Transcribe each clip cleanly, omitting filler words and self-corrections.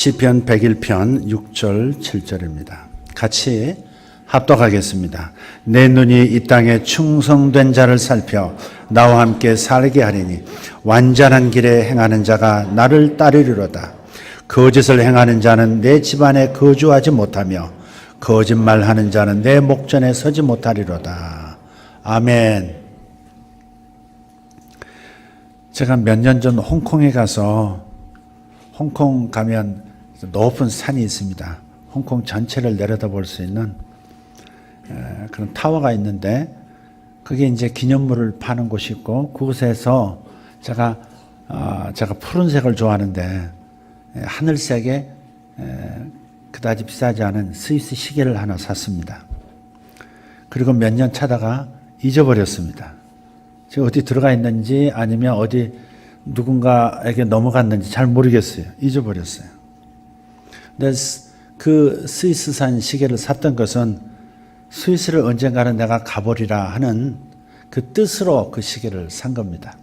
시편 101편 6절 7절입니다. 같이 합독하겠습니다. 내 눈이 이 땅에 충성된 자를 살펴 나와 함께 살게 하리니 완전한 길에 행하는 자가 나를 따르리로다. 거짓을 행하는 자는 내 집안에 거주하지 못하며 거짓말하는 자는 내 목전에 서지 못하리로다. 아멘. 제가 몇 년 전 홍콩에 가서 홍콩 가면 높은 산이 있습니다. 홍콩 전체를 내려다볼 수 있는 그런 타워가 있는데 그게 이제 기념물을 파는 곳이 있고 그곳에서 제가 푸른색을 좋아하는데 하늘색에 그다지 비싸지 않은 스위스 시계를 하나 샀습니다. 그리고 몇 년 차다가 잊어버렸습니다. 지금 어디 들어가 있는지 아니면 어디 누군가에게 넘어갔는지 잘 모르겠어요. 잊어버렸어요. 근데 그 스위스산 시계를 샀던 것은 스위스를 언젠가는 내가 가보리라 하는 그 뜻으로 그 시계를 산 겁니다.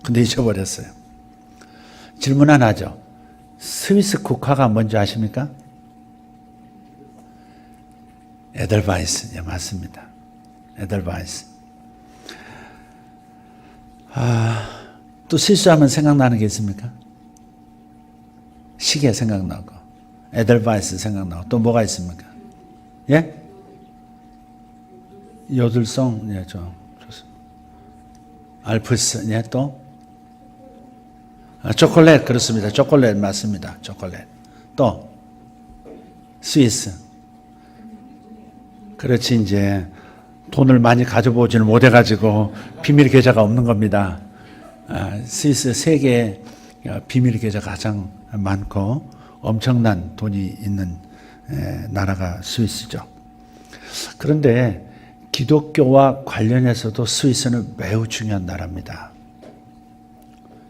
근데 잊어버렸어요. 질문 하나 하죠. 스위스 국화가 뭔지 아십니까? 에델바이스. 예, 맞습니다. 에델바이스. 또 스위스하면 생각나는 게 있습니까? 시계 생각나고, 에델바이스 생각나고, 또 뭐가 있습니까? 예? 요들송, 예, 좋습니다. 알프스, 예, 또? 초콜릿, 그렇습니다. 초콜릿, 맞습니다. 초콜릿. 또? 스위스. 그렇지, 이제, 돈을 많이 가져보지는 못해가지고, 비밀 계좌가 없는 겁니다. 스위스 세계 비밀 계좌가 가장 많고 엄청난 돈이 있는 나라가 스위스죠. 그런데 기독교와 관련해서도 스위스는 매우 중요한 나라입니다.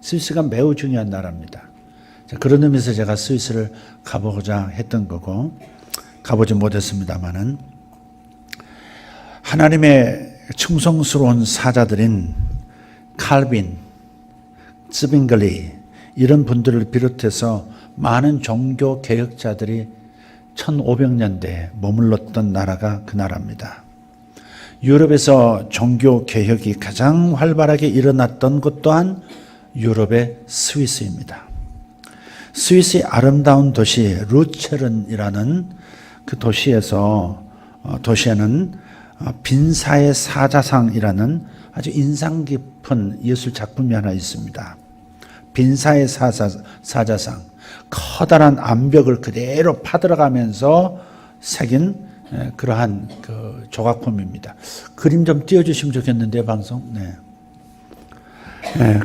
스위스가 매우 중요한 나라입니다. 그런 의미에서 제가 스위스를 가보고자 했던 거고 가보지 못했습니다마는 하나님의 충성스러운 사자들인 칼빈, 스빙글리 이런 분들을 비롯해서 많은 종교 개혁자들이 1500년대에 머물렀던 나라가 그 나라입니다. 유럽에서 종교 개혁이 가장 활발하게 일어났던 곳 또한 유럽의 스위스입니다. 스위스의 아름다운 도시 루체른이라는 그 도시에는 빈사의 사자상이라는 아주 인상 깊은 예술 작품이 하나 있습니다. 빈사의 사자상, 커다란 암벽을 그대로 파들어가면서 새긴 그러한 그 조각품입니다. 그림 좀 띄워주시면 좋겠는데요, 방송. 네.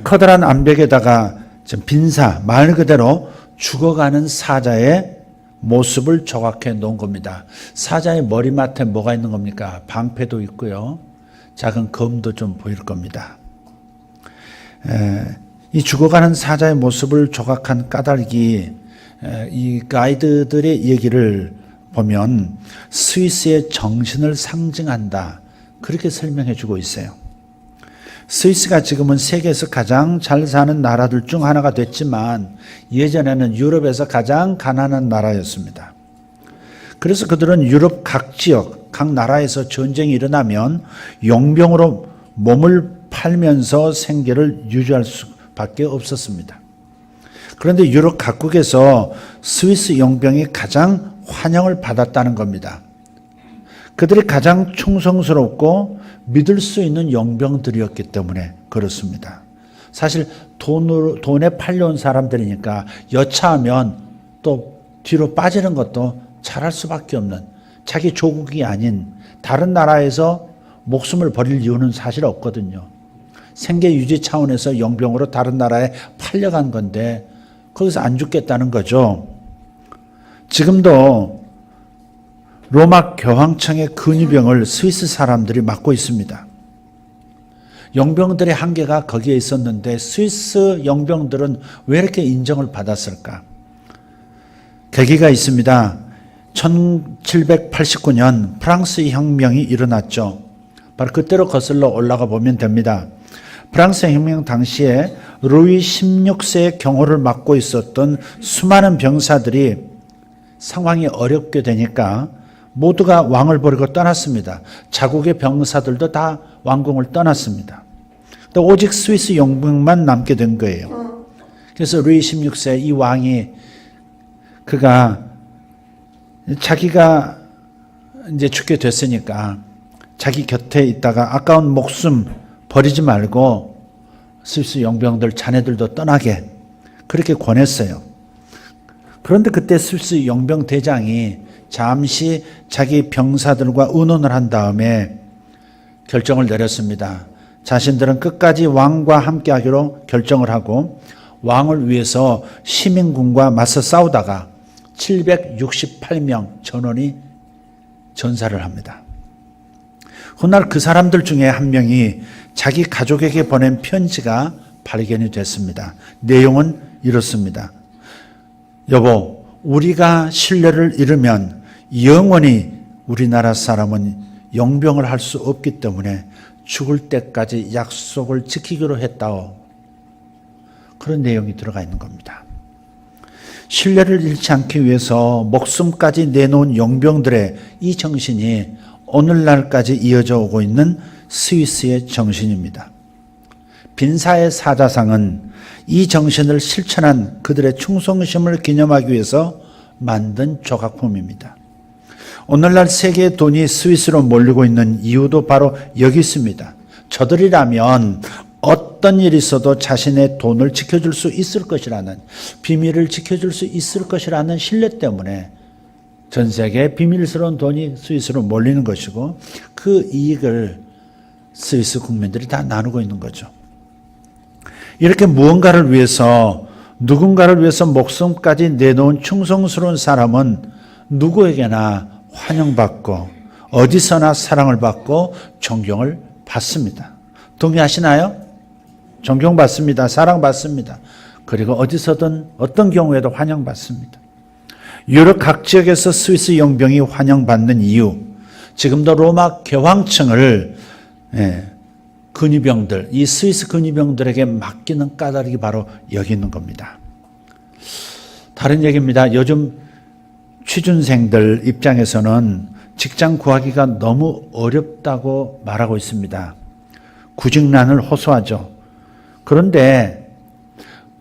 커다란 암벽에다가 빈사, 말 그대로 죽어가는 사자의 모습을 조각해 놓은 겁니다. 사자의 머리맡에 뭐가 있는 겁니까? 방패도 있고요. 작은 검도 좀 보일 겁니다. 이 죽어가는 사자의 모습을 조각한 까닭이 이 가이드들의 얘기를 보면 스위스의 정신을 상징한다. 그렇게 설명해 주고 있어요. 스위스가 지금은 세계에서 가장 잘 사는 나라들 중 하나가 됐지만 예전에는 유럽에서 가장 가난한 나라였습니다. 그래서 그들은 유럽 각 지역, 각 나라에서 전쟁이 일어나면 용병으로 몸을 팔면서 생계를 유지할 수밖에 없었습니다. 그런데 유럽 각국에서 스위스 용병이 가장 환영을 받았다는 겁니다. 그들이 가장 충성스럽고 믿을 수 있는 용병들이었기 때문에 그렇습니다. 사실 돈에 팔려온 사람들이니까 여차하면 또 뒤로 빠지는 것도 잘할 수밖에 없는 자기 조국이 아닌 다른 나라에서 목숨을 버릴 이유는 사실 없거든요. 생계 유지 차원에서 용병으로 다른 나라에 팔려간 건데 거기서 안 죽겠다는 거죠. 지금도 로마 교황청의 근위병을 스위스 사람들이 맡고 있습니다. 용병들의 한계가 거기에 있었는데 스위스 용병들은 왜 이렇게 인정을 받았을까? 계기가 있습니다. 1789년 프랑스 혁명이 일어났죠. 바로 그때로 거슬러 올라가 보면 됩니다. 프랑스 혁명 당시에 루이 16세의 경호를 맡고 있었던 수많은 병사들이 상황이 어렵게 되니까 모두가 왕을 버리고 떠났습니다. 자국의 병사들도 다 왕궁을 떠났습니다. 오직 스위스 용병만 남게 된 거예요. 그래서 루이 16세 이 왕이 그가 자기가 이제 죽게 됐으니까 자기 곁에 있다가 아까운 목숨 버리지 말고 스위스 용병들 자네들도 떠나게 그렇게 권했어요. 그런데 그때 스위스 용병 대장이 잠시 자기 병사들과 의논을 한 다음에 결정을 내렸습니다. 자신들은 끝까지 왕과 함께하기로 결정을 하고 왕을 위해서 시민군과 맞서 싸우다가 768명 전원이 전사를 합니다. 훗날 그 사람들 중에 한 명이 자기 가족에게 보낸 편지가 발견이 됐습니다. 내용은 이렇습니다. 여보, 우리가 신뢰를 잃으면 영원히 우리나라 사람은 용병을 할 수 없기 때문에 죽을 때까지 약속을 지키기로 했다오. 그런 내용이 들어가 있는 겁니다. 신뢰를 잃지 않기 위해서 목숨까지 내놓은 용병들의 이 정신이 오늘날까지 이어져 오고 있는 스위스의 정신입니다. 빈사의 사자상은 이 정신을 실천한 그들의 충성심을 기념하기 위해서 만든 조각품입니다. 오늘날 세계의 돈이 스위스로 몰리고 있는 이유도 바로 여기 있습니다. 저들이라면 어떤 일이 있어도 자신의 돈을 지켜줄 수 있을 것이라는, 비밀을 지켜줄 수 있을 것이라는 신뢰 때문에 전 세계에 비밀스러운 돈이 스위스로 몰리는 것이고 그 이익을 스위스 국민들이 다 나누고 있는 거죠. 이렇게 무언가를 위해서, 누군가를 위해서 목숨까지 내놓은 충성스러운 사람은 누구에게나 환영받고 어디서나 사랑을 받고 존경을 받습니다. 동의하시나요? 존경받습니다. 사랑받습니다. 그리고 어디서든 어떤 경우에도 환영받습니다. 유럽 각 지역에서 스위스 용병이 환영받는 이유, 지금도 로마 교황청을 근위병들, 이 스위스 근위병들에게 맡기는 까닭이 바로 여기 있는 겁니다. 다른 얘기입니다. 요즘 취준생들 입장에서는 직장 구하기가 너무 어렵다고 말하고 있습니다. 구직난을 호소하죠. 그런데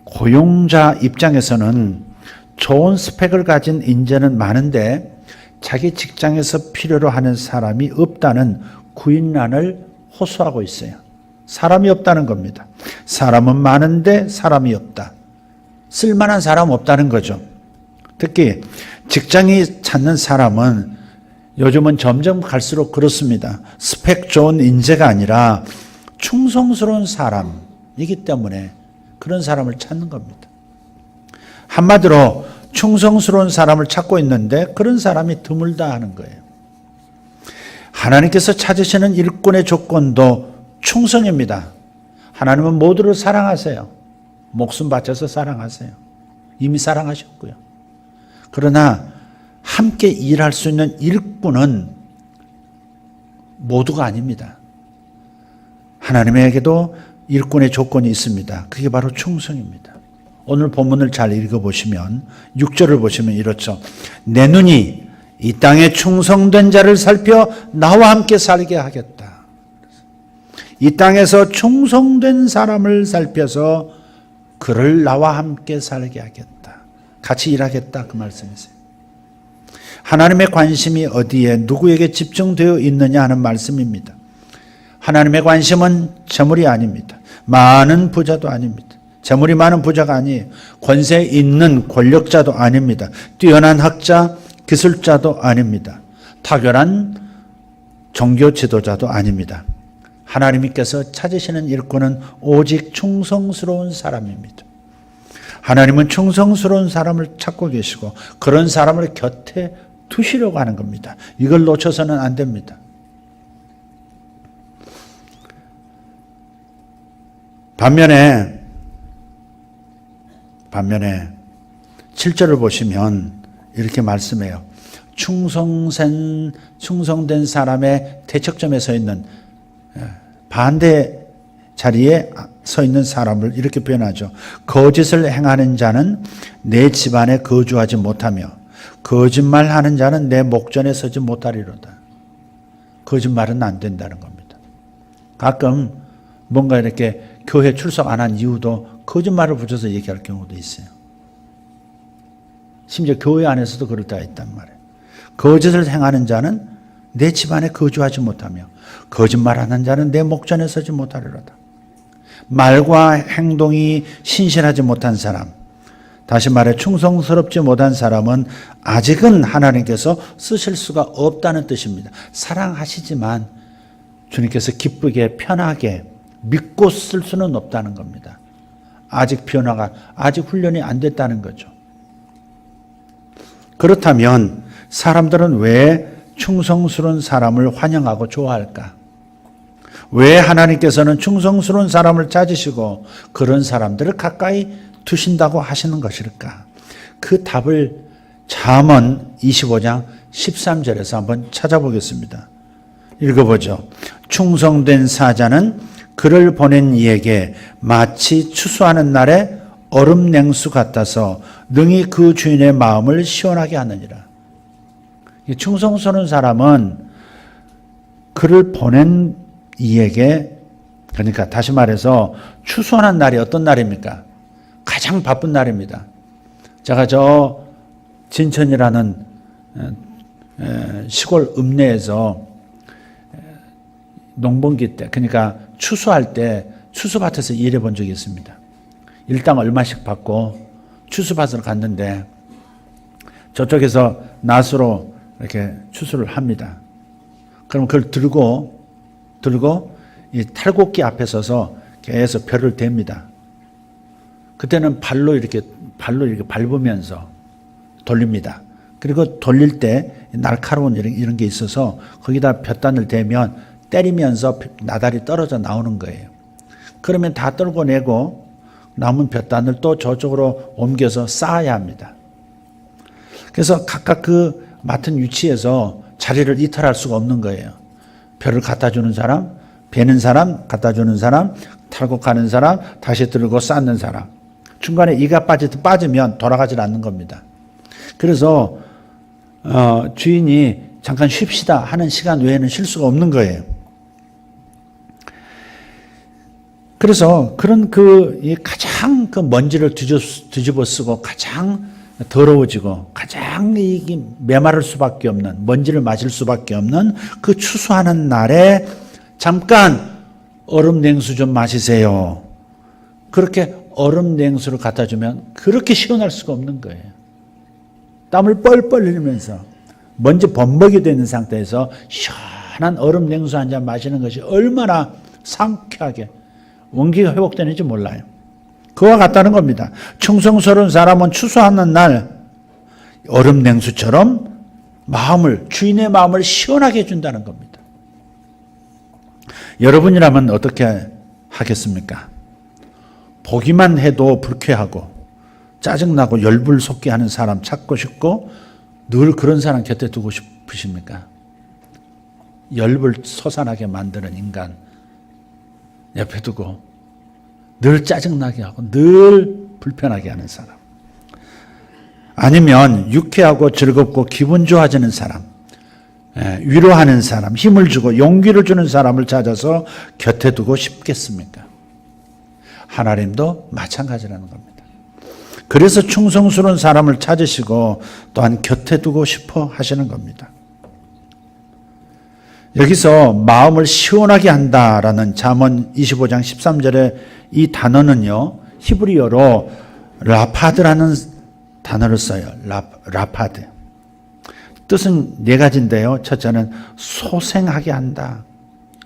고용자 입장에서는 좋은 스펙을 가진 인재는 많은데 자기 직장에서 필요로 하는 사람이 없다는 구인난을 호소하고 있어요. 사람이 없다는 겁니다. 사람은 많은데 사람이 없다. 쓸만한 사람 없다는 거죠. 특히 직장이 찾는 사람은 요즘은 점점 갈수록 그렇습니다. 스펙 좋은 인재가 아니라 충성스러운 사람이기 때문에 그런 사람을 찾는 겁니다. 한마디로 충성스러운 사람을 찾고 있는데 그런 사람이 드물다 하는 거예요. 하나님께서 찾으시는 일꾼의 조건도 충성입니다. 하나님은 모두를 사랑하세요. 목숨 바쳐서 사랑하세요. 이미 사랑하셨고요. 그러나 함께 일할 수 있는 일꾼은 모두가 아닙니다. 하나님에게도 일꾼의 조건이 있습니다. 그게 바로 충성입니다. 오늘 본문을 잘 읽어보시면 6절을 보시면 이렇죠. 내 눈이 이 땅에 충성된 자를 살펴 나와 함께 살게 하겠다. 이 땅에서 충성된 사람을 살펴서 그를 나와 함께 살게 하겠다. 같이 일하겠다 그 말씀이세요. 하나님의 관심이 어디에 누구에게 집중되어 있느냐 하는 말씀입니다. 하나님의 관심은 재물이 아닙니다. 많은 부자도 아닙니다. 재물이 많은 부자가 아니에요. 권세 있는 권력자도 아닙니다. 뛰어난 학자, 기술자도 아닙니다. 탁월한 종교 지도자도 아닙니다. 하나님께서 찾으시는 일꾼은 오직 충성스러운 사람입니다. 하나님은 충성스러운 사람을 찾고 계시고 그런 사람을 곁에 두시려고 하는 겁니다. 이걸 놓쳐서는 안 됩니다. 반면에 7절을 보시면 이렇게 말씀해요. 충성된 사람의 대척점에 서 있는 반대 자리에 서 있는 사람을 이렇게 표현하죠. 거짓을 행하는 자는 내 집안에 거주하지 못하며 거짓말하는 자는 내 목전에 서지 못하리로다. 거짓말은 안 된다는 겁니다. 가끔 뭔가 이렇게 교회 출석 안 한 이유도 거짓말을 붙여서 얘기할 경우도 있어요. 심지어 교회 안에서도 그럴 때가 있단 말이에요. 거짓을 행하는 자는 내 집안에 거주하지 못하며 거짓말하는 자는 내 목전에 서지 못하리로다. 말과 행동이 신실하지 못한 사람, 다시 말해 충성스럽지 못한 사람은 아직은 하나님께서 쓰실 수가 없다는 뜻입니다. 사랑하시지만 주님께서 기쁘게 편하게 믿고 쓸 수는 없다는 겁니다. 아직 변화가, 아직 훈련이 안 됐다는 거죠. 그렇다면 사람들은 왜 충성스러운 사람을 환영하고 좋아할까? 왜 하나님께서는 충성스러운 사람을 찾으시고 그런 사람들을 가까이 두신다고 하시는 것일까? 그 답을 잠언 25장 13절에서 한번 찾아보겠습니다. 읽어보죠. 충성된 사자는 그를 보낸 이에게 마치 추수하는 날에 얼음 냉수 같아서 능히 그 주인의 마음을 시원하게 하느니라. 충성스러운 사람은 그를 보낸 이에게, 그러니까 다시 말해서 추수하는 날이 어떤 날입니까? 가장 바쁜 날입니다. 제가 저 진천이라는 시골 읍내에서 농번기 때, 그러니까 추수할 때 추수밭에서 일해 본 적이 있습니다. 일당 얼마씩 받고 추수밭을 갔는데 저쪽에서 낫으로 이렇게 추수를 합니다. 그럼 그걸 들고 이 탈곡기 앞에 서서 계속 벼를 댑니다. 그때는 발로 이렇게 밟으면서 돌립니다. 그리고 돌릴 때 날카로운 이런 게 있어서 거기다 볕단을 대면 때리면서 나달이 떨어져 나오는 거예요. 그러면 다 떨궈내고 남은 볕단을 또 저쪽으로 옮겨서 쌓아야 합니다. 그래서 각각 그 맡은 위치에서 자리를 이탈할 수가 없는 거예요. 벼를 갖다 주는 사람, 베는 사람, 갖다 주는 사람, 탈곡하는 사람, 다시 들고 쌓는 사람. 중간에 이가 빠지면 돌아가질 않는 겁니다. 그래서 주인이 잠깐 쉽시다 하는 시간 외에는 쉴 수가 없는 거예요. 그래서 그런 가장 먼지를 뒤집어 쓰고 가장 더러워지고 가장 메마를 수밖에 없는, 먼지를 맞을 수밖에 없는 그 추수하는 날에 잠깐 얼음 냉수 좀 마시세요. 그렇게 얼음 냉수를 갖다 주면 그렇게 시원할 수가 없는 거예요. 땀을 뻘뻘 흘리면서 먼지 범벅이 되는 상태에서 시원한 얼음 냉수 한 잔 마시는 것이 얼마나 상쾌하게 원기가 회복되는지 몰라요. 그와 같다는 겁니다. 충성스러운 사람은 추수하는 날 얼음 냉수처럼 주인의 마음을 시원하게 해준다는 겁니다. 여러분이라면 어떻게 하겠습니까? 보기만 해도 불쾌하고 짜증나고 열불 솟게 하는 사람 찾고 싶고 늘 그런 사람 곁에 두고 싶으십니까? 열불 솟아나게 만드는 인간 옆에 두고 늘 짜증나게 하고 늘 불편하게 하는 사람. 아니면 유쾌하고 즐겁고 기분 좋아지는 사람, 위로하는 사람, 힘을 주고 용기를 주는 사람을 찾아서 곁에 두고 싶겠습니까? 하나님도 마찬가지라는 겁니다. 그래서 충성스러운 사람을 찾으시고 또한 곁에 두고 싶어 하시는 겁니다. 여기서 마음을 시원하게 한다라는 잠언 25장 13절의 이 단어는요, 히브리어로 라파드라는 단어를 써요. 라파드. 뜻은 네 가지인데요. 첫째는 소생하게 한다.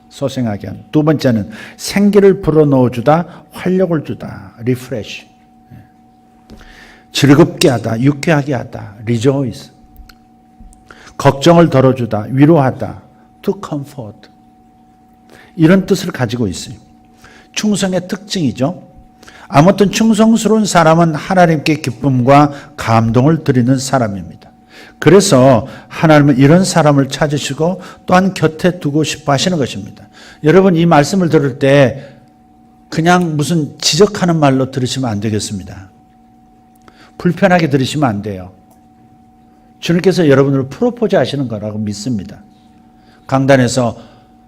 소생하게 한다. 두 번째는 생기를 불어넣어 주다, 활력을 주다. 리프레시. 즐겁게 하다, 유쾌하게 하다. rejoice. 걱정을 덜어주다, 위로하다. to comfort. 이런 뜻을 가지고 있어요. 충성의 특징이죠. 아무튼 충성스러운 사람은 하나님께 기쁨과 감동을 드리는 사람입니다. 그래서 하나님은 이런 사람을 찾으시고 또한 곁에 두고 싶어 하시는 것입니다. 여러분, 이 말씀을 들을 때 그냥 무슨 지적하는 말로 들으시면 안 되겠습니다. 불편하게 들으시면 안 돼요. 주님께서 여러분을 프로포즈 하시는 거라고 믿습니다. 강단에서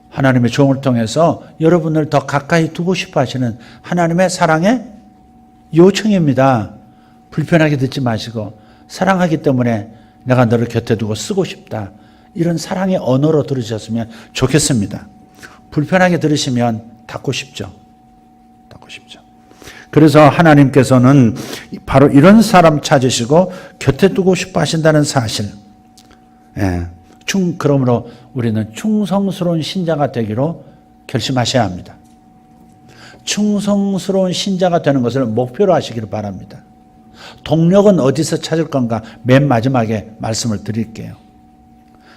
하나님의 종을 통해서 여러분을 더 가까이 두고 싶어 하시는 하나님의 사랑의 요청입니다. 불편하게 듣지 마시고 사랑하기 때문에 내가 너를 곁에 두고 쓰고 싶다. 이런 사랑의 언어로 들으셨으면 좋겠습니다. 불편하게 들으시면 닫고 싶죠. 닫고 싶죠. 그래서 하나님께서는 바로 이런 사람 찾으시고 곁에 두고 싶어 하신다는 사실. 그러므로 우리는 충성스러운 신자가 되기로 결심하셔야 합니다. 충성스러운 신자가 되는 것을 목표로 하시기를 바랍니다. 동력은 어디서 찾을 건가? 맨 마지막에 말씀을 드릴게요.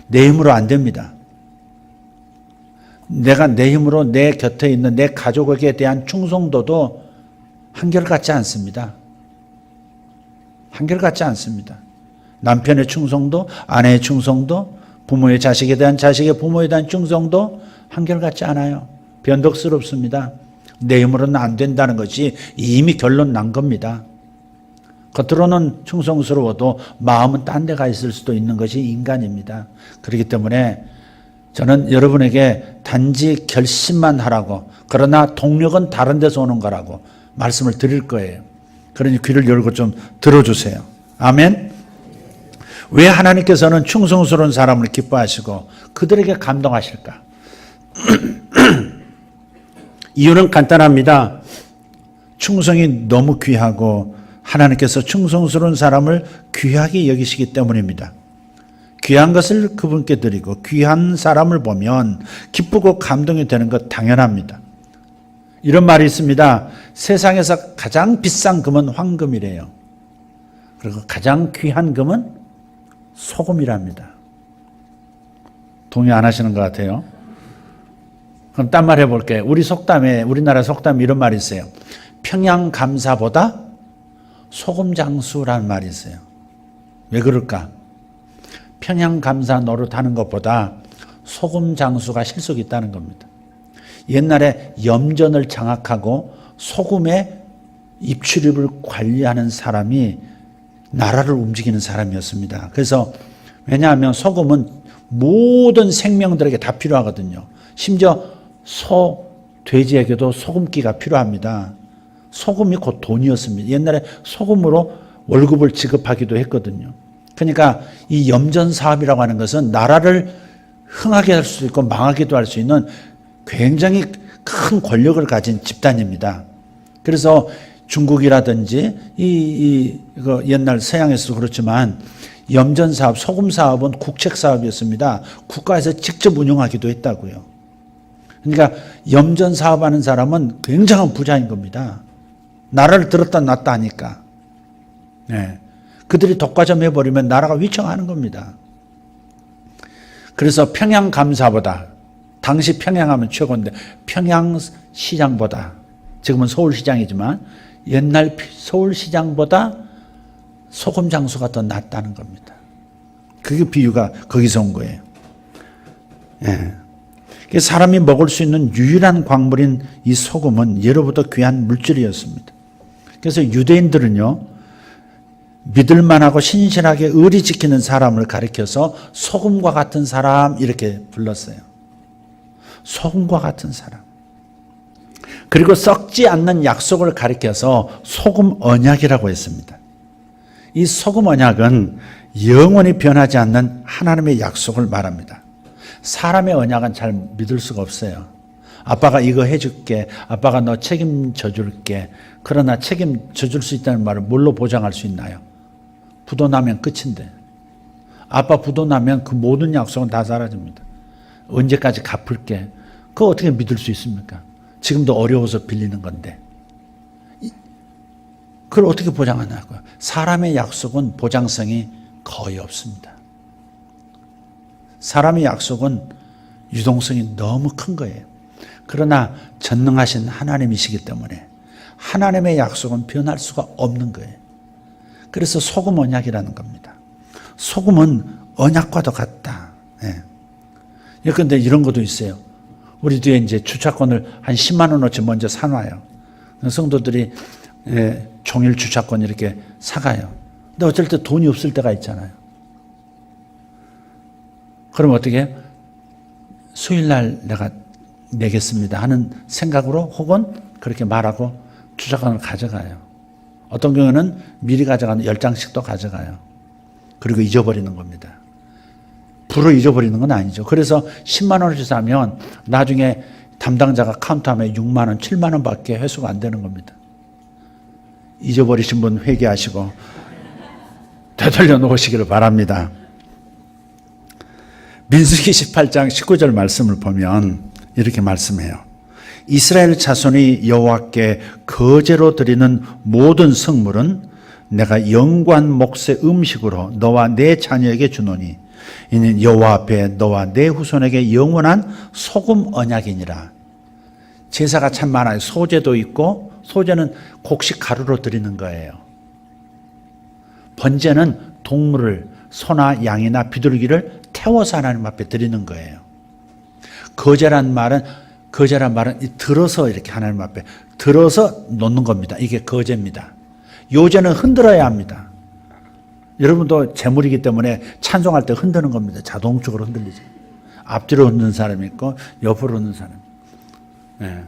내 힘으로 안 됩니다. 내가 내 힘으로 내 곁에 있는 내 가족에게 대한 충성도도 한결같지 않습니다. 한결같지 않습니다. 남편의 충성도, 아내의 충성도, 부모의 자식에 대한 자식의 부모에 대한 충성도 한결같지 않아요. 변덕스럽습니다. 내 힘으로는 안 된다는 것이 이미 결론 난 겁니다. 겉으로는 충성스러워도 마음은 딴 데 가 있을 수도 있는 것이 인간입니다. 그렇기 때문에 저는 여러분에게 단지 결심만 하라고, 그러나 동력은 다른 데서 오는 거라고 말씀을 드릴 거예요. 그러니 귀를 열고 좀 들어주세요. 아멘. 왜 하나님께서는 충성스러운 사람을 기뻐하시고 그들에게 감동하실까? 이유는 간단합니다. 충성이 너무 귀하고 하나님께서 충성스러운 사람을 귀하게 여기시기 때문입니다. 귀한 것을 그분께 드리고 귀한 사람을 보면 기쁘고 감동이 되는 것 당연합니다. 이런 말이 있습니다. 세상에서 가장 비싼 금은 황금이래요. 그리고 가장 귀한 금은 소금이랍니다. 동의 안 하시는 것 같아요. 그럼 딴 말 해볼게요. 우리나라 속담에 이런 말이 있어요. 평양감사보다 소금장수라는 말이 있어요. 왜 그럴까? 평양감사 노릇하는 것보다 소금장수가 실속이 있다는 겁니다. 옛날에 염전을 장악하고 소금의 입출입을 관리하는 사람이 나라를 움직이는 사람이었습니다. 그래서 왜냐하면 소금은 모든 생명들에게 다 필요하거든요. 심지어 소, 돼지에게도 소금기가 필요합니다. 소금이 곧 돈이었습니다. 옛날에 소금으로 월급을 지급하기도 했거든요. 그러니까 이 염전 사업이라고 하는 것은 나라를 흥하게 할 수 있고 망하기도 할 수 있는 굉장히 큰 권력을 가진 집단입니다. 그래서 중국이라든지 옛날 서양에서도 그렇지만 염전 사업, 소금 사업은 국책 사업이었습니다. 국가에서 직접 운영하기도 했다고요. 그러니까 염전 사업하는 사람은 굉장한 부자인 겁니다. 나라를 들었다 놨다 하니까. 네. 그들이 독과점 해버리면 나라가 위청하는 겁니다. 그래서 평양감사보다, 당시 평양하면 최고인데 평양시장보다, 지금은 서울시장이지만 옛날 서울시장보다 소금 장수가 더 낫다는 겁니다. 그게 비유가 거기서 온 거예요. 예. 사람이 먹을 수 있는 유일한 광물인 이 소금은 예로부터 귀한 물질이었습니다. 그래서 유대인들은요, 믿을만하고 신실하게 의리 지키는 사람을 가리켜서 소금과 같은 사람 이렇게 불렀어요. 소금과 같은 사람. 그리고 썩지 않는 약속을 가리켜서 소금 언약이라고 했습니다. 이 소금 언약은 영원히 변하지 않는 하나님의 약속을 말합니다. 사람의 언약은 잘 믿을 수가 없어요. 아빠가 이거 해줄게. 아빠가 너 책임져 줄게. 그러나 책임져 줄 수 있다는 말을 뭘로 보장할 수 있나요? 부도 나면 끝인데. 아빠 부도 나면 그 모든 약속은 다 사라집니다. 언제까지 갚을게. 그거 어떻게 믿을 수 있습니까? 지금도 어려워서 빌리는 건데. 그걸 어떻게 보장하냐고요. 사람의 약속은 보장성이 거의 없습니다. 사람의 약속은 유동성이 너무 큰 거예요. 그러나 전능하신 하나님이시기 때문에 하나님의 약속은 변할 수가 없는 거예요. 그래서 소금 언약이라는 겁니다. 소금은 언약과도 같다. 그런데 이런 것도 있어요. 우리 뒤에 이제 주차권을 한 10만 원어치 먼저 사놔요. 성도들이 종일 주차권 이렇게 사가요. 근데 어쩔 때 돈이 없을 때가 있잖아요. 그럼 어떻게 해요? 수요일날 내가 내겠습니다 하는 생각으로 혹은 그렇게 말하고 주차권을 가져가요. 어떤 경우는 미리 가져가는 10장씩도 가져가요. 그리고 잊어버리는 겁니다. 불을 잊어버리는 건 아니죠. 그래서 10만 원을 사면 나중에 담당자가 카운트하면 6만 원, 7만 원밖에 회수가 안 되는 겁니다. 잊어버리신 분 회개하시고 되돌려 놓으시기를 바랍니다. 민수기 18장 19절 말씀을 보면 이렇게 말씀해요. 이스라엘 자손이 여호와께 거제로 드리는 모든 성물은 내가 영관 몫의 음식으로 너와 내 자녀에게 주노니 이는 여호와 앞에 너와 내 후손에게 영원한 소금 언약이니라. 제사가 참 많아요. 소제도 있고, 소제는 곡식 가루로 드리는 거예요. 번제는 동물을 소나 양이나 비둘기를 태워서 하나님 앞에 드리는 거예요. 거제란 말은 들어서 이렇게 하나님 앞에 들어서 놓는 겁니다. 이게 거제입니다. 요제는 흔들어야 합니다. 여러분도 재물이기 때문에 찬송할 때 흔드는 겁니다. 자동적으로 흔들리죠. 앞뒤로 흔드는 사람이 있고 옆으로 흔드는 사람. 네.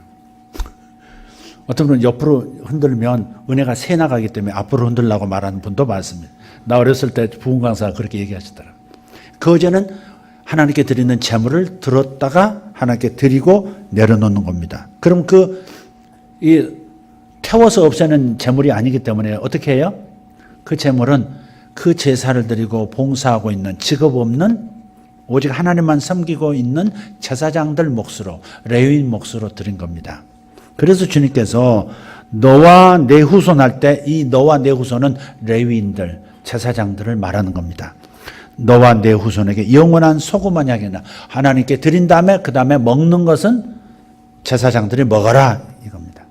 어떤 분은 옆으로 흔들면 은혜가 새 나가기 때문에 앞으로 흔들라고 말하는 분도 많습니다. 나 어렸을 때 부흥 강사가 그렇게 얘기하시더라고요. 거제는 하나님께 드리는 재물을 들었다가 하나님께 드리고 내려놓는 겁니다. 그럼 태워서 없애는 재물이 아니기 때문에 어떻게 해요? 그 재물은 그 제사를 드리고 봉사하고 있는 직업 없는 오직 하나님만 섬기고 있는 제사장들 몫으로 레위인 몫으로 드린 겁니다. 그래서 주님께서 너와 내 후손 할 때 이 너와 내 후손은 레위인들, 제사장들을 말하는 겁니다. 너와 내 후손에게 영원한 소금 언약이나 하나님께 드린 다음에 그 다음에 먹는 것은 제사장들이 먹어라 이겁니다.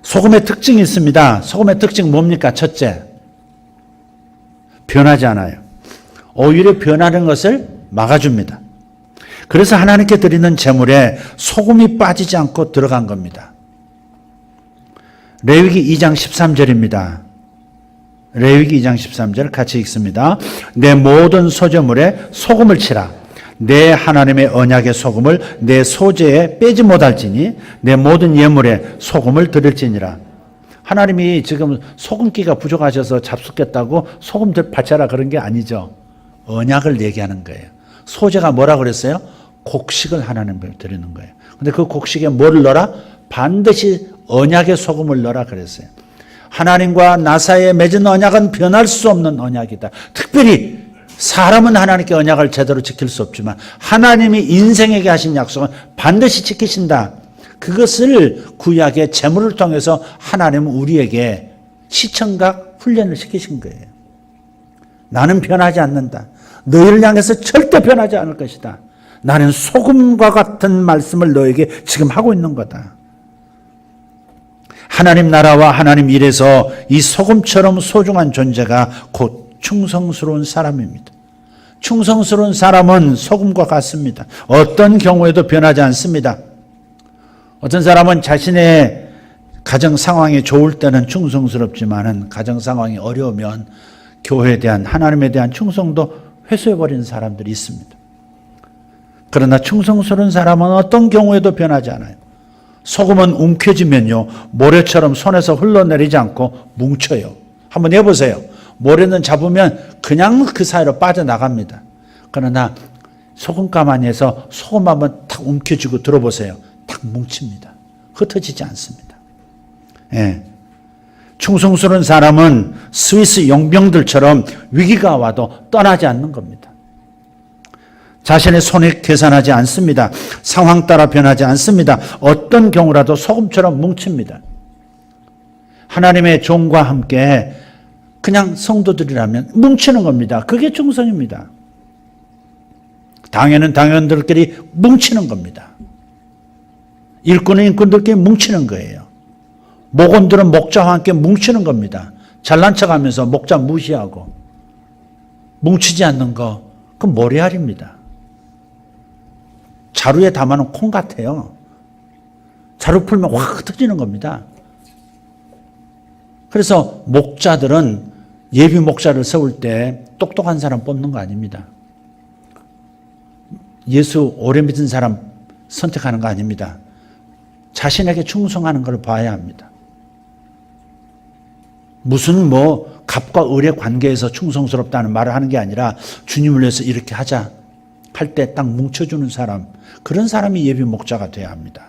소금의 특징이 있습니다. 소금의 특징 뭡니까? 첫째, 변하지 않아요. 오히려 변하는 것을 막아줍니다. 그래서 하나님께 드리는 제물에 소금이 빠지지 않고 들어간 겁니다. 레위기 2장 13절입니다. 레위기 2장 13절 같이 읽습니다. 내 모든 소제물에 소금을 치라. 내 하나님의 언약의 소금을 내 소제에 빼지 못할지니 내 모든 예물에 소금을 드릴지니라. 하나님이 지금 소금기가 부족하셔서 잡숫겠다고 소금 바쳐라 그런 게 아니죠. 언약을 얘기하는 거예요. 소제가 뭐라 그랬어요? 곡식을 하나님께 드리는 거예요. 근데 그 곡식에 뭐를 넣어라? 반드시 언약의 소금을 넣어라 그랬어요. 하나님과 나 사이에 맺은 언약은 변할 수 없는 언약이다. 특별히 사람은 하나님께 언약을 제대로 지킬 수 없지만 하나님이 인생에게 하신 약속은 반드시 지키신다. 그것을 구약의 제물을 통해서 하나님은 우리에게 시청각 훈련을 시키신 거예요. 나는 변하지 않는다. 너희를 향해서 절대 변하지 않을 것이다. 나는 소금과 같은 말씀을 너에게 지금 하고 있는 거다. 하나님 나라와 하나님 일에서 이 소금처럼 소중한 존재가 곧 충성스러운 사람입니다. 충성스러운 사람은 소금과 같습니다. 어떤 경우에도 변하지 않습니다. 어떤 사람은 자신의 가정 상황이 좋을 때는 충성스럽지만은 가정 상황이 어려우면 교회에 대한 하나님에 대한 충성도 회수해버리는 사람들이 있습니다. 그러나 충성스러운 사람은 어떤 경우에도 변하지 않아요. 소금은 움켜쥐면요 모래처럼 손에서 흘러내리지 않고 뭉쳐요. 한번 해보세요. 모래는 잡으면 그냥 그 사이로 빠져나갑니다. 그러나 소금 가마니에서 소금 한번 탁 움켜쥐고 들어보세요. 탁 뭉칩니다. 흩어지지 않습니다. 예. 충성스러운 사람은 스위스 용병들처럼 위기가 와도 떠나지 않는 겁니다. 자신의 손익 계산하지 않습니다. 상황 따라 변하지 않습니다. 어떤 경우라도 소금처럼 뭉칩니다. 하나님의 종과 함께 그냥 성도들이라면 뭉치는 겁니다. 그게 충성입니다. 당회는 당원들끼리 뭉치는 겁니다. 일꾼은 일꾼들끼리 뭉치는 거예요. 목원들은 목자와 함께 뭉치는 겁니다. 잘난 척하면서 목자 무시하고 뭉치지 않는 거 그건 모래알입니다. 자루에 담아놓은 콩 같아요. 자루 풀면 확 흩어지는 겁니다. 그래서 목자들은 예비 목자를 세울 때 똑똑한 사람 뽑는 거 아닙니다. 예수 오래 믿은 사람 선택하는 거 아닙니다. 자신에게 충성하는 걸 봐야 합니다. 무슨 갑과 을의 관계에서 충성스럽다는 말을 하는 게 아니라 주님을 위해서 이렇게 하자 할 때 딱 뭉쳐주는 사람, 그런 사람이 예비 목자가 돼야 합니다.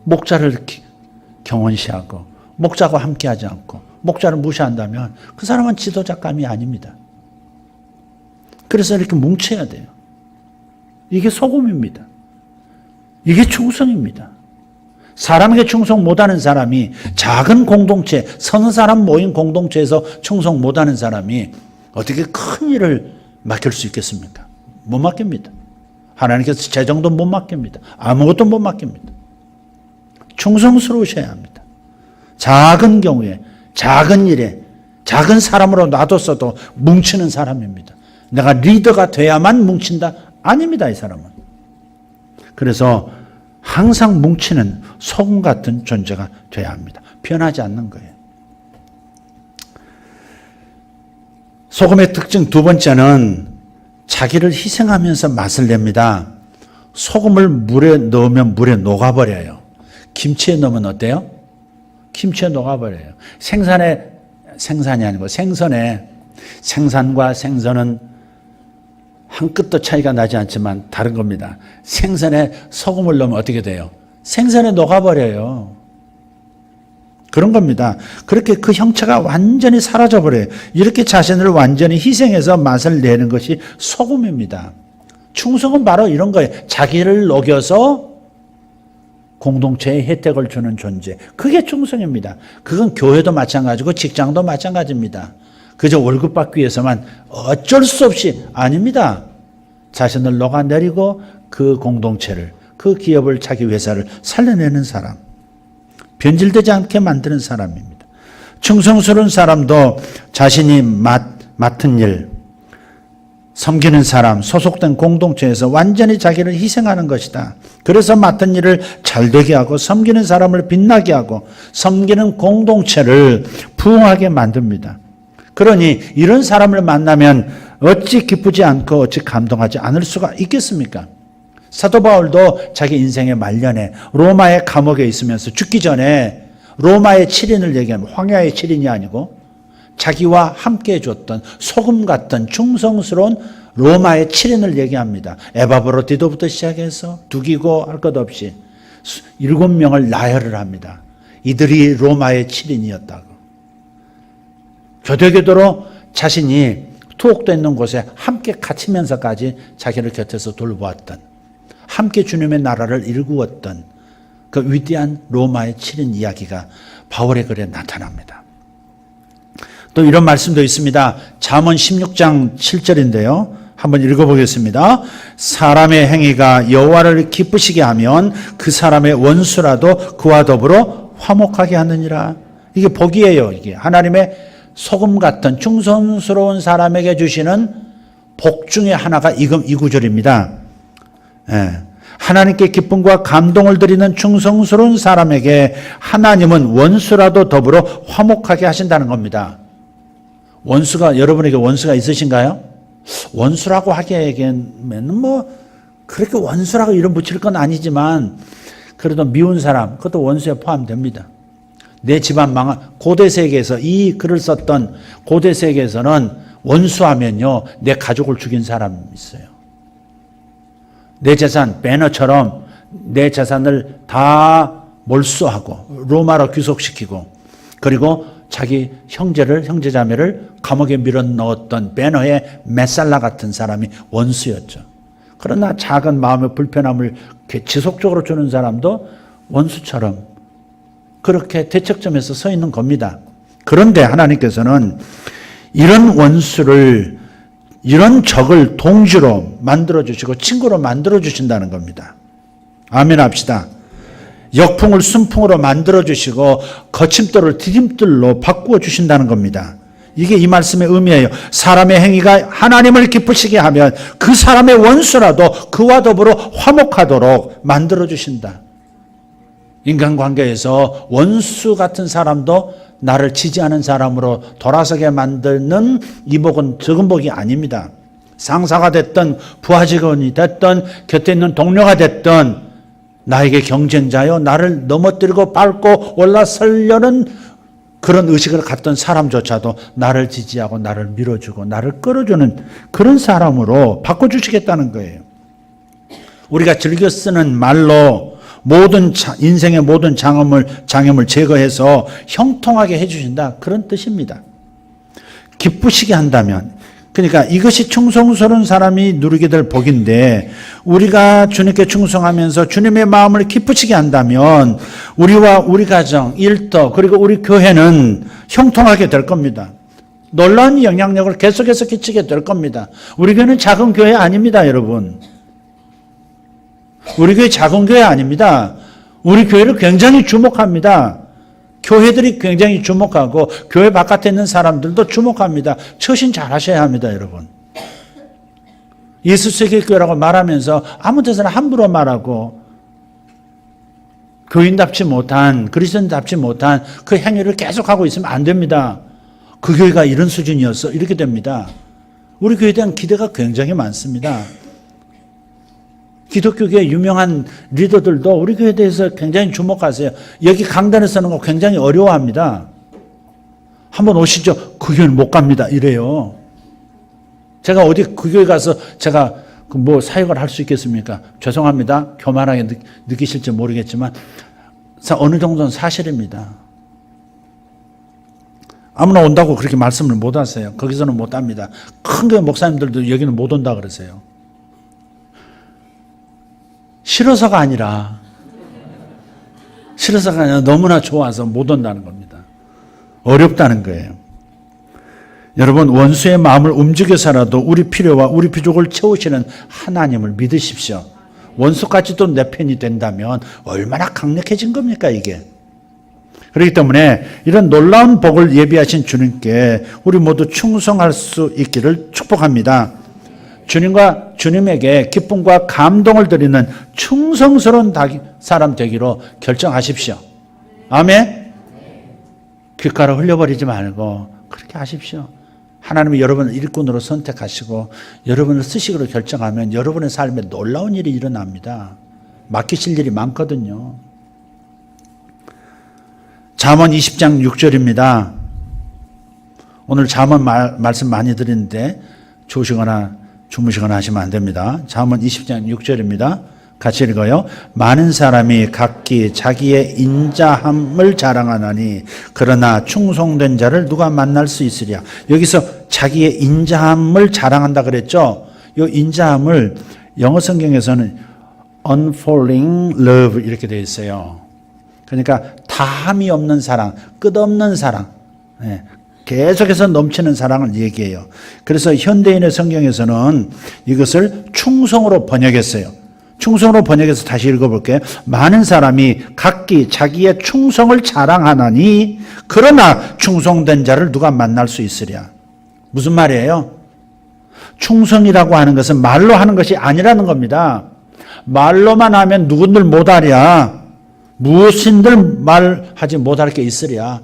목자를 경원시하고 목자와 함께하지 않고 목자를 무시한다면 그 사람은 지도자감이 아닙니다. 그래서 이렇게 뭉쳐야 돼요. 이게 소금입니다. 이게 충성입니다. 사람에게 충성 못하는 사람이 작은 공동체, 서너 사람 모인 공동체에서 충성 못하는 사람이 어떻게 큰 일을 맡길 수 있겠습니까? 못 맡깁니다. 하나님께서 재정도 못 맡깁니다. 아무것도 못 맡깁니다. 충성스러우셔야 합니다. 작은 경우에, 작은 일에, 작은 사람으로 놔뒀어도 뭉치는 사람입니다. 내가 리더가 돼야만 뭉친다? 아닙니다, 이 사람은. 그래서 항상 뭉치는 소금 같은 존재가 돼야 합니다. 변하지 않는 거예요. 소금의 특징 두 번째는 자기를 희생하면서 맛을 냅니다. 소금을 물에 넣으면 물에 녹아버려요. 김치에 넣으면 어때요? 김치에 녹아버려요. 생산이 아니고 생선과 생선은 한 끗도 차이가 나지 않지만 다른 겁니다. 생선에 소금을 넣으면 어떻게 돼요? 생선에 녹아버려요. 그런 겁니다. 그렇게 그 형체가 완전히 사라져버려요. 이렇게 자신을 완전히 희생해서 맛을 내는 것이 소금입니다. 충성은 바로 이런 거예요. 자기를 녹여서 공동체에 혜택을 주는 존재. 그게 충성입니다. 그건 교회도 마찬가지고 직장도 마찬가지입니다. 그저 월급 받기 위해서만 어쩔 수 없이 아닙니다. 자신을 녹아내리고 그 공동체를, 그 기업을, 자기 회사를 살려내는 사람. 변질되지 않게 만드는 사람입니다. 충성스러운 사람도 자신이 맡은 일, 섬기는 사람, 소속된 공동체에서 완전히 자기를 희생하는 것이다. 그래서 맡은 일을 잘되게 하고 섬기는 사람을 빛나게 하고 섬기는 공동체를 부흥하게 만듭니다. 그러니 이런 사람을 만나면 어찌 기쁘지 않고 어찌 감동하지 않을 수가 있겠습니까? 사도 바울도 자기 인생의 말년에 로마의 감옥에 있으면서 죽기 전에 로마의 7인을 얘기하면 황야의 7인이 아니고 자기와 함께 해줬던 소금 같던 충성스러운 로마의 7인을 얘기합니다. 에바브로디도부터 시작해서 두기고 할 것 없이 7명을 나열을 합니다. 이들이 로마의 7인이었다고. 교대교도로 자신이 투옥되어 있는 곳에 함께 갇히면서까지 자기를 곁에서 돌보았던, 함께 주님의 나라를 일구었던 그 위대한 로마의 7인 이야기가 바울의 글에 나타납니다. 또 이런 말씀도 있습니다. 잠언 16장 7절인데요. 한번 읽어보겠습니다. 사람의 행위가 여호와를 기쁘시게 하면 그 사람의 원수라도 그와 더불어 화목하게 하느니라. 이게 복이에요. 이게 하나님의 소금 같은 충성스러운 사람에게 주시는 복 중에 하나가 이 구절입니다. 하나님께 기쁨과 감동을 드리는 충성스러운 사람에게 하나님은 원수라도 더불어 화목하게 하신다는 겁니다. 여러분에게 원수가 있으신가요? 원수라고 하기에는 그렇게 원수라고 이름 붙일 건 아니지만 그래도 미운 사람, 그것도 원수에 포함됩니다. 내 집안 고대 세계에서 이 글을 썼던 고대 세계에서는 원수하면요, 내 가족을 죽인 사람이 있어요. 내 재산, 배너처럼 내 재산을 다 몰수하고 로마로 귀속시키고 그리고 자기 형제자매를 감옥에 밀어넣었던 배너의 메살라 같은 사람이 원수였죠. 그러나 작은 마음의 불편함을 지속적으로 주는 사람도 원수처럼 그렇게 대척점에서 서 있는 겁니다. 그런데 하나님께서는 이런 원수를, 이런 적을 동지로 만들어주시고 친구로 만들어주신다는 겁니다. 아멘 합시다. 역풍을 순풍으로 만들어주시고 거침돌을 디딤돌로 바꾸어 주신다는 겁니다. 이게 이 말씀의 의미예요. 사람의 행위가 하나님을 기쁘시게 하면 그 사람의 원수라도 그와 더불어 화목하도록 만들어주신다. 인간관계에서 원수 같은 사람도 나를 지지하는 사람으로 돌아서게 만드는 이복은 적은 복이 아닙니다. 상사가 됐든 부하 직원이 됐든 곁에 있는 동료가 됐든 나에게 경쟁자요, 나를 넘어뜨리고 밟고 올라서려는 그런 의식을 갖던 사람조차도 나를 지지하고 나를 밀어주고 나를 끌어주는 그런 사람으로 바꿔주시겠다는 거예요. 우리가 즐겨 쓰는 말로 인생의 모든 장애물 제거해서 형통하게 해주신다, 그런 뜻입니다. 기쁘시게 한다면, 그러니까 이것이 충성스러운 사람이 누리게 될 복인데, 우리가 주님께 충성하면서 주님의 마음을 기쁘시게 한다면 우리와 우리 가정, 일터, 그리고 우리 교회는 형통하게 될 겁니다. 놀라운 영향력을 계속해서 끼치게 될 겁니다. 우리 교회는 작은 교회 아닙니다, 여러분. 우리 교회 작은 교회 아닙니다. 우리 교회를 굉장히 주목합니다. 교회들이 굉장히 주목하고 교회 바깥에 있는 사람들도 주목합니다. 처신 잘 하셔야 합니다, 여러분. 예수 세계교회라고 말하면서 아무 데서나 함부로 말하고 교인답지 못한, 그리스도인답지 못한 그 행위를 계속하고 있으면 안 됩니다. 그 교회가 이런 수준이었어, 이렇게 됩니다. 우리 교회에 대한 기대가 굉장히 많습니다. 기독교계의 유명한 리더들도 우리 교회에 대해서 굉장히 주목하세요. 여기 강단에 서는 거 굉장히 어려워합니다. 한번 오시죠. 그 교회는 못 갑니다, 이래요. 제가 어디 그 교회 가서 제가 뭐 사역을 할 수 있겠습니까? 죄송합니다. 교만하게 느끼실지 모르겠지만 어느 정도는 사실입니다. 아무나 온다고 그렇게 말씀을 못 하세요. 거기서는 못 합니다. 큰 교회 목사님들도 여기는 못 온다 그러세요. 싫어서가 아니라 너무나 좋아서 못 온다는 겁니다. 어렵다는 거예요. 여러분, 원수의 마음을 움직여서라도 우리 필요와 우리 부족을 채우시는 하나님을 믿으십시오. 원수까지도 내 편이 된다면 얼마나 강력해진 겁니까, 이게. 그렇기 때문에 이런 놀라운 복을 예비하신 주님께 우리 모두 충성할 수 있기를 축복합니다. 주님과 주님에게 기쁨과 감동을 드리는 충성스러운 사람 되기로 결정하십시오. 아멘? 귓가루 흘려버리지 말고 그렇게 하십시오. 하나님이 여러분을 일꾼으로 선택하시고 여러분을 쓰시기로 결정하면 여러분의 삶에 놀라운 일이 일어납니다. 맡기실 일이 많거든요. 잠언 20장 6절입니다. 오늘 잠언 말씀 많이 드리는데 좋으시거나 주무시거나 하시면 안 됩니다. 잠언 20장 6절입니다. 같이 읽어요. 많은 사람이 각기 자기의 인자함을 자랑하나니 그러나 충성된 자를 누가 만날 수 있으랴. 여기서 자기의 인자함을 자랑한다 그랬죠. 이 인자함을 영어 성경에서는 unfailing love 이렇게 되어 있어요. 그러니까 다함이 없는 사랑, 끝없는 사랑, 계속해서 넘치는 사랑을 얘기해요. 그래서 현대인의 성경에서는 이것을 충성으로 번역했어요. 충성으로 번역해서 다시 읽어볼게요. 많은 사람이 각기 자기의 충성을 자랑하나니 그러나 충성된 자를 누가 만날 수 있으랴. 무슨 말이에요? 충성이라고 하는 것은 말로 하는 것이 아니라는 겁니다. 말로만 하면 누군들 못하랴. 무엇인들 말하지 못할 게 있으랴.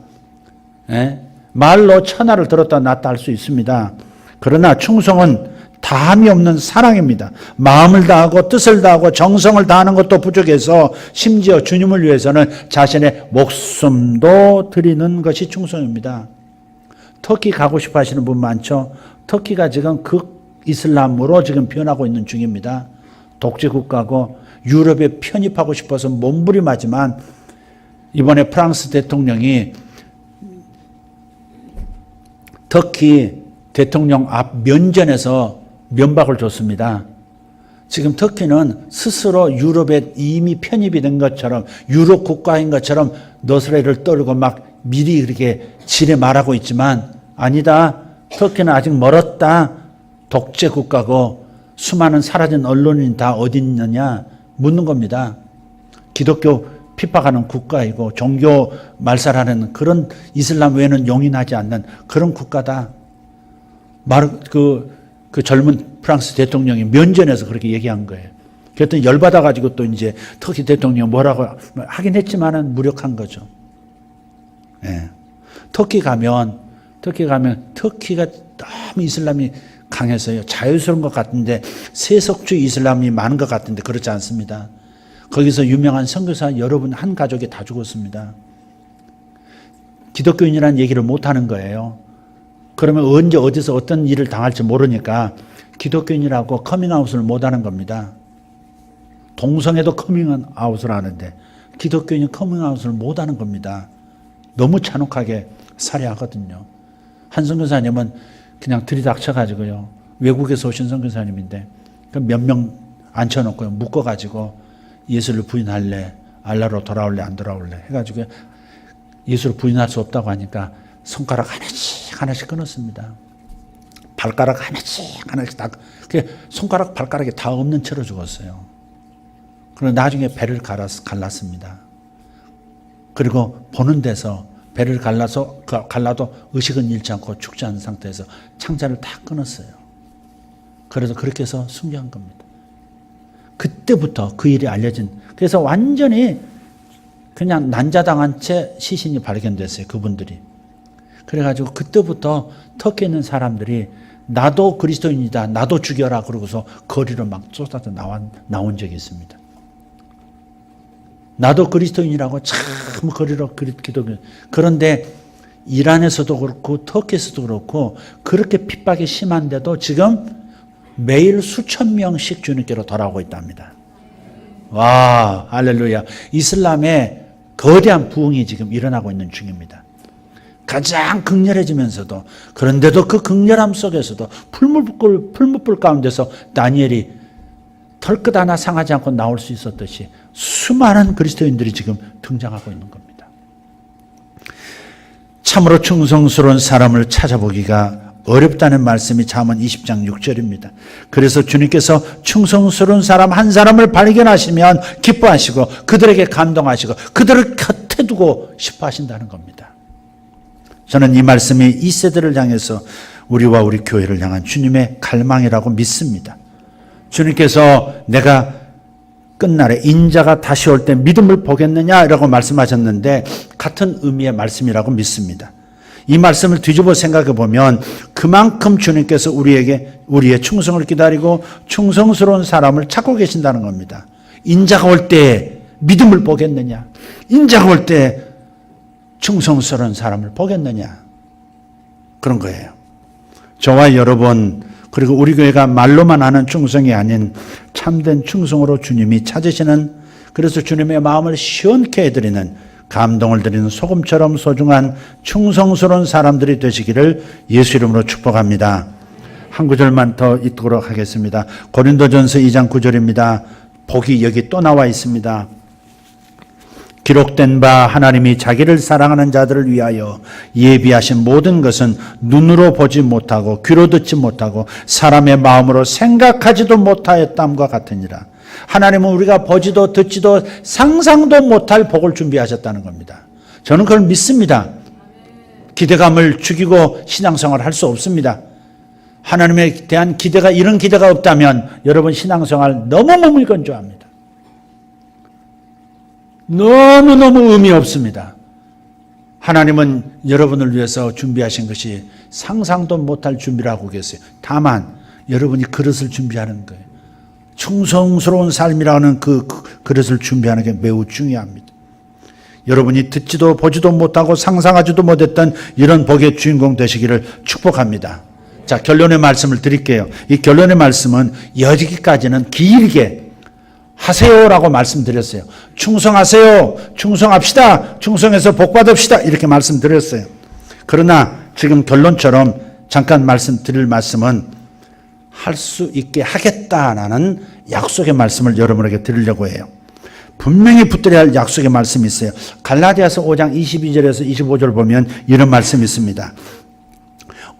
말로 천하를 들었다 놨다 할 수 있습니다. 그러나 충성은 다함이 없는 사랑입니다. 마음을 다하고 뜻을 다하고 정성을 다하는 것도 부족해서 심지어 주님을 위해서는 자신의 목숨도 드리는 것이 충성입니다. 터키 가고 싶어 하시는 분 많죠? 터키가 지금 극이슬람으로 지금 변하고 있는 중입니다. 독재 국가고 유럽에 편입하고 싶어서 몸부림하지만 이번에 프랑스 대통령이 터키 대통령 앞 면전에서 면박을 줬습니다. 지금 터키는 스스로 유럽에 이미 편입이 된 것처럼 유럽 국가인 것처럼 너스레를 떨고 막 미리 그렇게 지레 말하고 있지만 아니다. 터키는 아직 멀었다. 독재 국가고 수많은 사라진 언론인 다 어디 있느냐 묻는 겁니다. 기독교 핍박하는 국가이고 종교 말살하는 그런 이슬람 외에는 용인하지 않는 그런 국가다. 그 젊은 프랑스 대통령이 면전에서 그렇게 얘기한 거예요. 그랬더니 열받아가지고 또 이제 터키 대통령이 뭐라고 하긴 했지만은 무력한 거죠. 예. 터키 가면 터키가 너무 이슬람이 강해서요. 자유스러운 것 같은데 세속주의 이슬람이 많은 것 같은데 그렇지 않습니다. 거기서 유명한 선교사 여러분 한 가족이 다 죽었습니다. 기독교인이라는 얘기를 못하는 거예요. 그러면 언제 어디서 어떤 일을 당할지 모르니까 기독교인이라고 커밍아웃을 못하는 겁니다. 동성애도 커밍아웃을 하는데 기독교인이 커밍아웃을 못하는 겁니다. 너무 잔혹하게 살해하거든요. 한 선교사님은 그냥 들이닥쳐가지고요. 외국에서 오신 선교사님인데 몇 명 앉혀놓고요. 묶어가지고 예수를 부인할래? 알라로 돌아올래? 안 돌아올래? 해가지고 예수를 부인할 수 없다고 하니까 손가락 하나씩 끊었습니다. 발가락 하나씩 다, 손가락 발가락이 다 없는 채로 죽었어요. 그리고 나중에 배를 갈랐습니다. 그리고 보는 데서 배를 갈라도 의식은 잃지 않고 죽지 않은 상태에서 창자를 다 끊었어요. 그래서 그렇게 해서 순교한 겁니다. 그때부터 그 일이 알려진, 그래서 완전히 그냥 난자당한 채 시신이 발견됐어요. 그분들이. 그래가지고 그때부터 터키에 있는 사람들이 나도 그리스도인이다, 나도 죽여라 그러고서 거리로 막 쏟아져 나온 적이 있습니다. 나도 그리스도인이라고 참 거리로 기도해. 그런데 이란에서도 그렇고 터키에서도 그렇고 그렇게 핍박이 심한데도 지금 매일 수천 명씩 주님께로 돌아오고 있답니다. 와, 할렐루야. 이슬람의 거대한 부흥이 지금 일어나고 있는 중입니다. 가장 극렬해지면서도, 그런데도 그 극렬함 속에서도 풀무불 가운데서 다니엘이 털끝 하나 상하지 않고 나올 수 있었듯이 수많은 그리스도인들이 지금 등장하고 있는 겁니다. 참으로 충성스러운 사람을 찾아보기가 어렵다는 말씀이 잠언 20장 6절입니다. 그래서 주님께서 충성스러운 사람 한 사람을 발견하시면 기뻐하시고 그들에게 감동하시고 그들을 곁에 두고 싶어 하신다는 겁니다. 저는 이 말씀이 이 세대를 향해서 우리와 우리 교회를 향한 주님의 갈망이라고 믿습니다. 주님께서 내가 끝날에 인자가 다시 올 때 믿음을 보겠느냐라고 말씀하셨는데 같은 의미의 말씀이라고 믿습니다. 이 말씀을 뒤집어 생각해 보면 그만큼 주님께서 우리의 충성을 기다리고 충성스러운 사람을 찾고 계신다는 겁니다. 인자가 올 때 믿음을 보겠느냐? 인자가 올 때 충성스러운 사람을 보겠느냐? 그런 거예요. 저와 여러분, 그리고 우리 교회가 말로만 하는 충성이 아닌 참된 충성으로 주님이 찾으시는, 그래서 주님의 마음을 시원케 해드리는, 감동을 드리는 소금처럼 소중한 충성스러운 사람들이 되시기를 예수 이름으로 축복합니다. 한 구절만 더 읽도록 하겠습니다. 고린도전서 2장 9절입니다. 복이 여기 또 나와 있습니다. 기록된 바 하나님이 자기를 사랑하는 자들을 위하여 예비하신 모든 것은 눈으로 보지 못하고 귀로 듣지 못하고 사람의 마음으로 생각하지도 못하였담과 같으니라. 하나님은 우리가 보지도 듣지도 상상도 못할 복을 준비하셨다는 겁니다. 저는 그걸 믿습니다. 기대감을 죽이고 신앙생활을 할 수 없습니다. 하나님에 대한 기대가, 이런 기대가 없다면 여러분 신앙생활 너무너무 건조합니다. 너무너무 의미 없습니다. 하나님은 여러분을 위해서 준비하신 것이 상상도 못할 준비를 하고 계세요. 다만 여러분이 그릇을 준비하는 거예요. 충성스러운 삶이라는 그 그릇을 준비하는 게 매우 중요합니다. 여러분이 듣지도 보지도 못하고 상상하지도 못했던 이런 복의 주인공 되시기를 축복합니다. 자, 결론의 말씀을 드릴게요. 이 결론의 말씀은 여기까지는 길게 하세요라고 말씀드렸어요. 충성하세요. 충성합시다. 충성해서 복 받읍시다. 이렇게 말씀드렸어요. 그러나 지금 결론처럼 잠깐 말씀드릴 말씀은 할 수 있게 하겠다라는 약속의 말씀을 여러분에게 드리려고 해요. 분명히 붙들어야 할 약속의 말씀이 있어요. 갈라디아서 5장 22절에서 25절 보면 이런 말씀이 있습니다.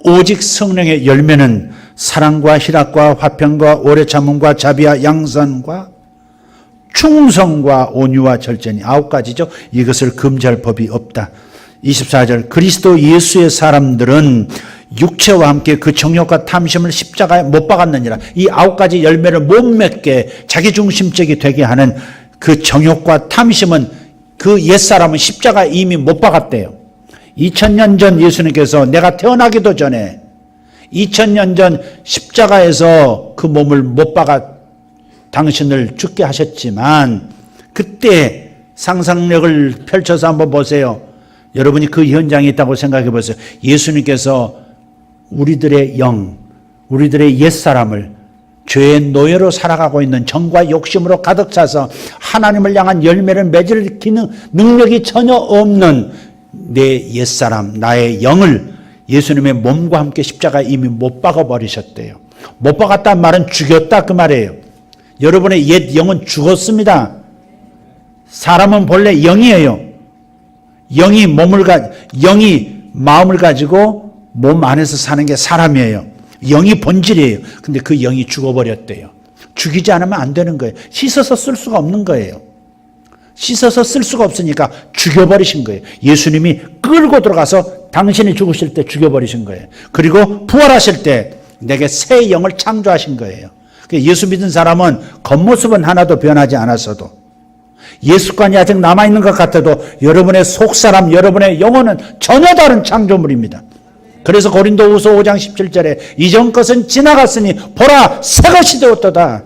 오직 성령의 열매는 사랑과 희락과 화평과 오래 참음과 자비와 양선과 충성과 온유와 절제니 9가지죠. 이것을 금지할 법이 없다. 24절 그리스도 예수의 사람들은 육체와 함께 그 정욕과 탐심을 십자가에 못 박았느니라. 이 9가지 열매를 못 맺게 자기중심적이 되게 하는 그 정욕과 탐심은 그 옛사람은 십자가에 이미 못 박았대요. 2000년 전 예수님께서 내가 태어나기도 전에 2000년 전 십자가에서 그 몸을 못 박아 당신을 죽게 하셨지만 그때 상상력을 펼쳐서 한번 보세요. 여러분이 그 현장에 있다고 생각해 보세요. 예수님께서 우리들의 영, 우리들의 옛사람을 죄의 노예로 살아가고 있는 정과 욕심으로 가득 차서 하나님을 향한 열매를 맺을 능력이 전혀 없는 내 옛사람, 나의 영을 예수님의 몸과 함께 십자가에 이미 못 박아버리셨대요. 못 박았다는 말은 죽였다 그 말이에요. 여러분의 옛 영은 죽었습니다. 사람은 본래 영이에요. 영이 마음을 가지고 몸 안에서 사는 게 사람이에요. 영이 본질이에요. 근데 그 영이 죽어버렸대요. 죽이지 않으면 안 되는 거예요. 씻어서 쓸 수가 없는 거예요. 씻어서 쓸 수가 없으니까 죽여버리신 거예요. 예수님이 끌고 들어가서 당신이 죽으실 때 죽여버리신 거예요. 그리고 부활하실 때 내게 새 영을 창조하신 거예요. 예수 믿은 사람은 겉모습은 하나도 변하지 않았어도 예수관이 아직 남아있는 것 같아도 여러분의 속사람, 여러분의 영혼은 전혀 다른 창조물입니다. 그래서 고린도후서 5장 17절에 이전 것은 지나갔으니 보라 새 것이 되었도다.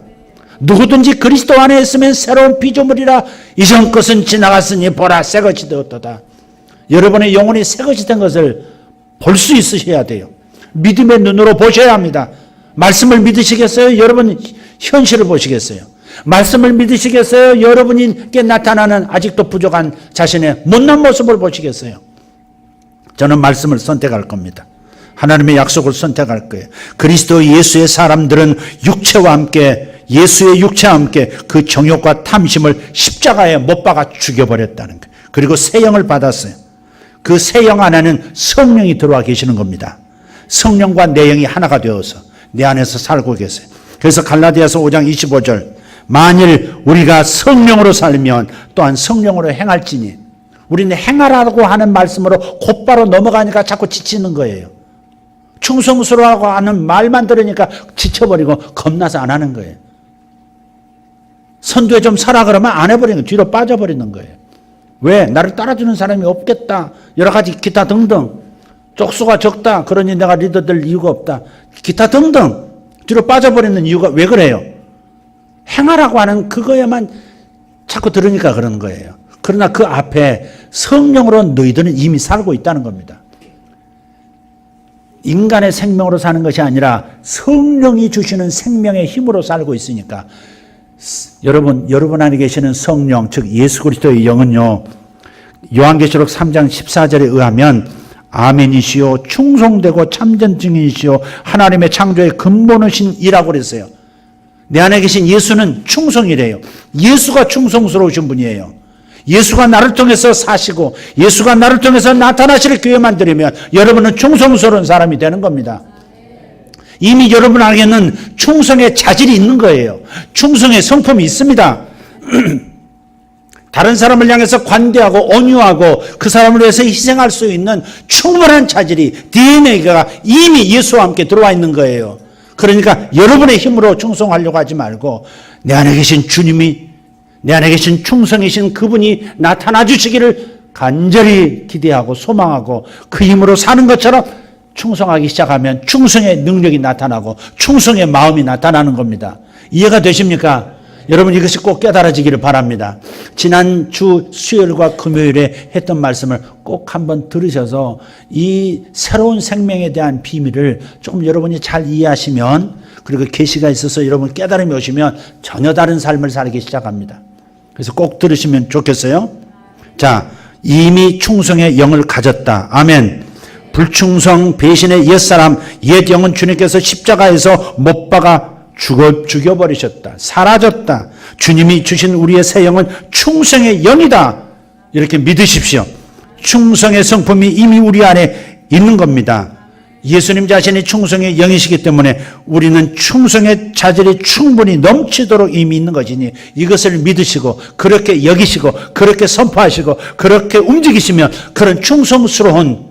누구든지 그리스도 안에 있으면 새로운 피조물이라. 이전 것은 지나갔으니 보라 새 것이 되었도다. 여러분의 영혼이 새 것이 된 것을 볼 수 있으셔야 돼요. 믿음의 눈으로 보셔야 합니다. 말씀을 믿으시겠어요? 여러분 현실을 보시겠어요? 말씀을 믿으시겠어요? 여러분께 나타나는 아직도 부족한 자신의 못난 모습을 보시겠어요? 저는 말씀을 선택할 겁니다. 하나님의 약속을 선택할 거예요. 그리스도 예수의 사람들은 육체와 함께 예수의 육체와 함께 그 정욕과 탐심을 십자가에 못 박아 죽여버렸다는 거예요. 그리고 새 영을 받았어요. 그 새 영 안에는 성령이 들어와 계시는 겁니다. 성령과 내 영이 하나가 되어서 내 안에서 살고 계세요. 그래서 갈라디아서 5장 25절 만일 우리가 성령으로 살면 또한 성령으로 행할지니 우리는 행하라고 하는 말씀으로 곧바로 넘어가니까 자꾸 지치는 거예요. 충성스러워하고 하는 말만 들으니까 지쳐버리고 겁나서 안 하는 거예요. 선두에 좀 서라 그러면 안 해버리는 거예요. 뒤로 빠져버리는 거예요. 왜? 나를 따라주는 사람이 없겠다. 여러 가지 기타 등등. 쪽수가 적다. 그러니 내가 리더 될 이유가 없다. 기타 등등. 뒤로 빠져버리는 이유가 왜 그래요? 행하라고 하는 그거에만 자꾸 들으니까 그러는 거예요. 그러나 그 앞에 성령으로 너희들은 이미 살고 있다는 겁니다. 인간의 생명으로 사는 것이 아니라 성령이 주시는 생명의 힘으로 살고 있으니까 여러분 안에 계시는 성령, 즉 예수 그리스도의 영은요, 요한계시록 3장 14절에 의하면 아멘이시요 충성되고 참전 증인이시요 하나님의 창조의 근본이신 이라고 그랬어요. 내 안에 계신 예수는 충성이래요. 예수가 충성스러우신 분이에요. 예수가 나를 통해서 사시고 예수가 나를 통해서 나타나실 교회만 드리면 여러분은 충성스러운 사람이 되는 겁니다. 이미 여러분 안에는 충성의 자질이 있는 거예요. 충성의 성품이 있습니다. 다른 사람을 향해서 관대하고 온유하고 그 사람을 위해서 희생할 수 있는 충분한 자질이 DNA가 이미 예수와 함께 들어와 있는 거예요. 그러니까 여러분의 힘으로 충성하려고 하지 말고 내 안에 계신 주님이, 내 안에 계신 충성이신 그분이 나타나 주시기를 간절히 기대하고 소망하고 그 힘으로 사는 것처럼 충성하기 시작하면 충성의 능력이 나타나고 충성의 마음이 나타나는 겁니다. 이해가 되십니까? 여러분 이것이 꼭 깨달아지기를 바랍니다. 지난주 수요일과 금요일에 했던 말씀을 꼭 한번 들으셔서 이 새로운 생명에 대한 비밀을 조금 여러분이 잘 이해하시면, 그리고 계시가 있어서 여러분 깨달음이 오시면 전혀 다른 삶을 살기 시작합니다. 그래서 꼭 들으시면 좋겠어요. 자, 이미 충성의 영을 가졌다. 아멘. 불충성 배신의 옛사람 옛 영은 주님께서 십자가에서 못 박아 죽여버리셨다. 사라졌다. 주님이 주신 우리의 새 영은 충성의 영이다. 이렇게 믿으십시오. 충성의 성품이 이미 우리 안에 있는 겁니다. 예수님 자신이 충성의 영이시기 때문에 우리는 충성의 자질이 충분히 넘치도록 이미 있는 것이니 이것을 믿으시고 그렇게 여기시고 그렇게 선포하시고 그렇게 움직이시면 그런 충성스러운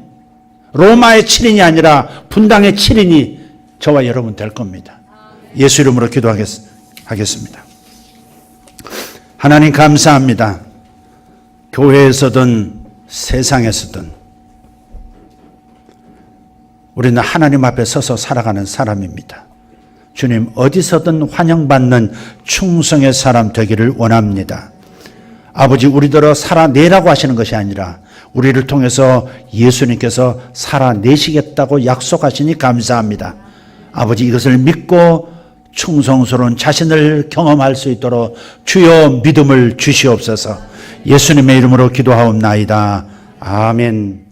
로마의 7인이 아니라 분당의 7인이 저와 여러분 될 겁니다. 예수 이름으로 기도하겠습니다. 하나님 감사합니다. 교회에서든 세상에서든 우리는 하나님 앞에 서서 살아가는 사람입니다. 주님, 어디서든 환영받는 충성의 사람 되기를 원합니다. 아버지, 우리들어 살아내라고 하시는 것이 아니라 우리를 통해서 예수님께서 살아내시겠다고 약속하시니 감사합니다. 아버지, 이것을 믿고 충성스러운 자신을 경험할 수 있도록 주여 믿음을 주시옵소서. 예수님의 이름으로 기도하옵나이다. 아멘.